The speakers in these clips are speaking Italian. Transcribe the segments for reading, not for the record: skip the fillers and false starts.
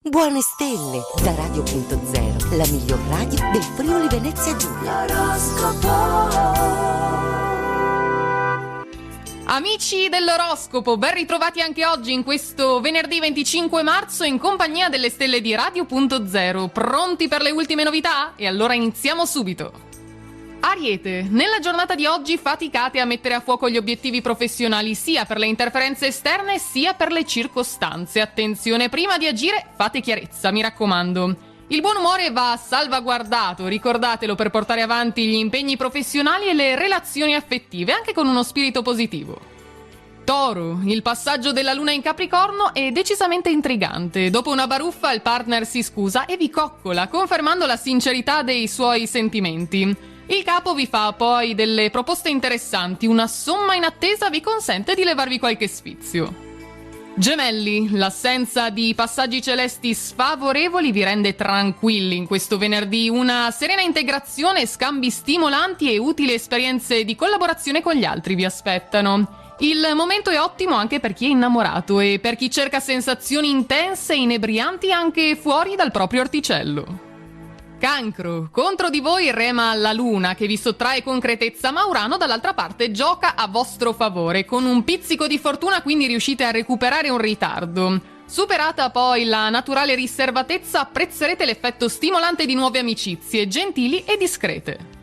Buone stelle da Radio.0, la miglior radio del Friuli Venezia Giulia. Amici dell'oroscopo, ben ritrovati anche oggi in questo venerdì 25 marzo in compagnia delle stelle di Radio.0. Pronti per le ultime novità? E allora iniziamo subito. Ariete, nella giornata di oggi faticate a mettere a fuoco gli obiettivi professionali sia per le interferenze esterne sia per le circostanze. Attenzione, prima di agire fate chiarezza, mi raccomando. Il buon umore va salvaguardato, ricordatelo, per portare avanti gli impegni professionali e le relazioni affettive, anche con uno spirito positivo. Toro, il passaggio della luna in Capricorno è decisamente intrigante. Dopo una baruffa il partner si scusa e vi coccola, confermando la sincerità dei suoi sentimenti. Il capo vi fa poi delle proposte interessanti, una somma in attesa vi consente di levarvi qualche sfizio. Gemelli, l'assenza di passaggi celesti sfavorevoli vi rende tranquilli in questo venerdì. Una serena integrazione, scambi stimolanti e utili esperienze di collaborazione con gli altri vi aspettano. Il momento è ottimo anche per chi è innamorato e per chi cerca sensazioni intense e inebrianti anche fuori dal proprio orticello. Cancro, contro di voi rema la luna che vi sottrae concretezza, ma Urano dall'altra parte gioca a vostro favore. Con un pizzico di fortuna quindi riuscite a recuperare un ritardo. Superata poi la naturale riservatezza, apprezzerete l'effetto stimolante di nuove amicizie, gentili e discrete.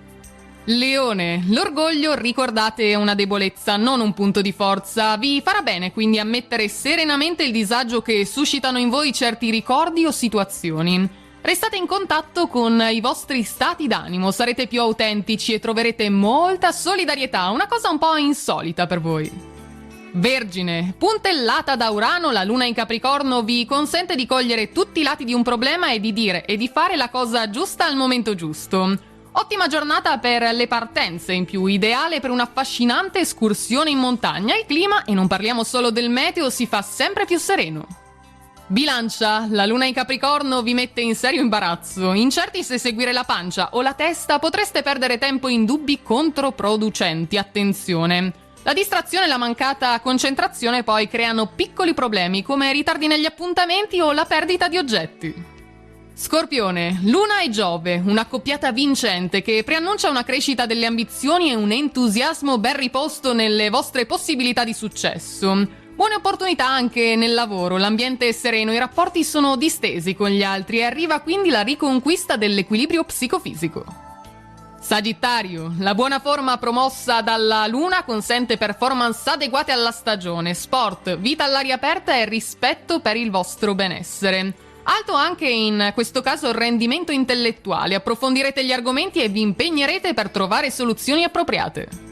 Leone, l'orgoglio, ricordate, è una debolezza, non un punto di forza. Vi farà bene quindi ammettere serenamente il disagio che suscitano in voi certi ricordi o situazioni. Restate in contatto con i vostri stati d'animo, sarete più autentici e troverete molta solidarietà, una cosa un po' insolita per voi. Vergine, puntellata da Urano, la luna in Capricorno vi consente di cogliere tutti i lati di un problema e di dire e di fare la cosa giusta al momento giusto. Ottima giornata per le partenze, in più ideale per un'affascinante escursione in montagna. Il clima, e non parliamo solo del meteo, si fa sempre più sereno. Bilancia, la luna in Capricorno vi mette in serio imbarazzo. Incerti se seguire la pancia o la testa, potreste perdere tempo in dubbi controproducenti. Attenzione! La distrazione e la mancata concentrazione poi creano piccoli problemi come ritardi negli appuntamenti o la perdita di oggetti. Scorpione, Luna e Giove, un'accoppiata vincente che preannuncia una crescita delle ambizioni e un entusiasmo ben riposto nelle vostre possibilità di successo. Buone opportunità anche nel lavoro, l'ambiente è sereno, i rapporti sono distesi con gli altri e arriva quindi la riconquista dell'equilibrio psicofisico. Sagittario, la buona forma promossa dalla luna consente performance adeguate alla stagione, sport, vita all'aria aperta e rispetto per il vostro benessere. Alto anche in questo caso il rendimento intellettuale, approfondirete gli argomenti e vi impegnerete per trovare soluzioni appropriate.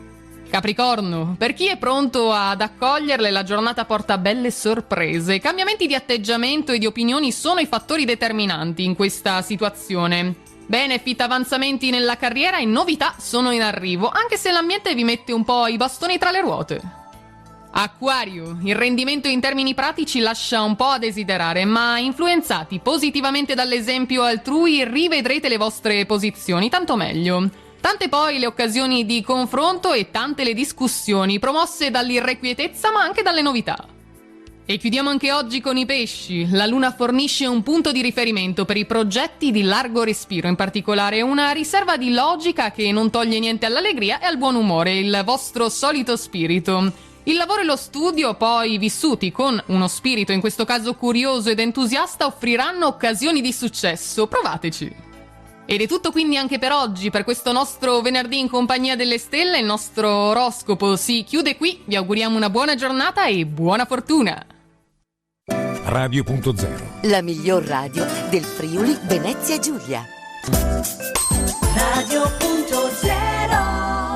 Capricorno, per chi è pronto ad accoglierle la giornata porta belle sorprese. Cambiamenti di atteggiamento e di opinioni sono i fattori determinanti in questa situazione. Benefit, avanzamenti nella carriera e novità sono in arrivo, anche se l'ambiente vi mette un po' i bastoni tra le ruote. Acquario, il rendimento in termini pratici lascia un po' a desiderare, ma influenzati positivamente dall'esempio altrui rivedrete le vostre posizioni, tanto meglio. Tante poi le occasioni di confronto e tante le discussioni promosse dall'irrequietezza ma anche dalle novità. E chiudiamo anche oggi con i pesci. La luna fornisce un punto di riferimento per i progetti di largo respiro, in particolare una riserva di logica che non toglie niente all'allegria e al buon umore, il vostro solito spirito. Il lavoro e lo studio, poi vissuti con uno spirito in questo caso curioso ed entusiasta, offriranno occasioni di successo. Provateci! Ed è tutto quindi anche per oggi, per questo nostro venerdì in compagnia delle stelle. Il nostro oroscopo si chiude qui, vi auguriamo una buona giornata e buona fortuna! Radio.0, la miglior radio del Friuli Venezia Giulia. Radio.0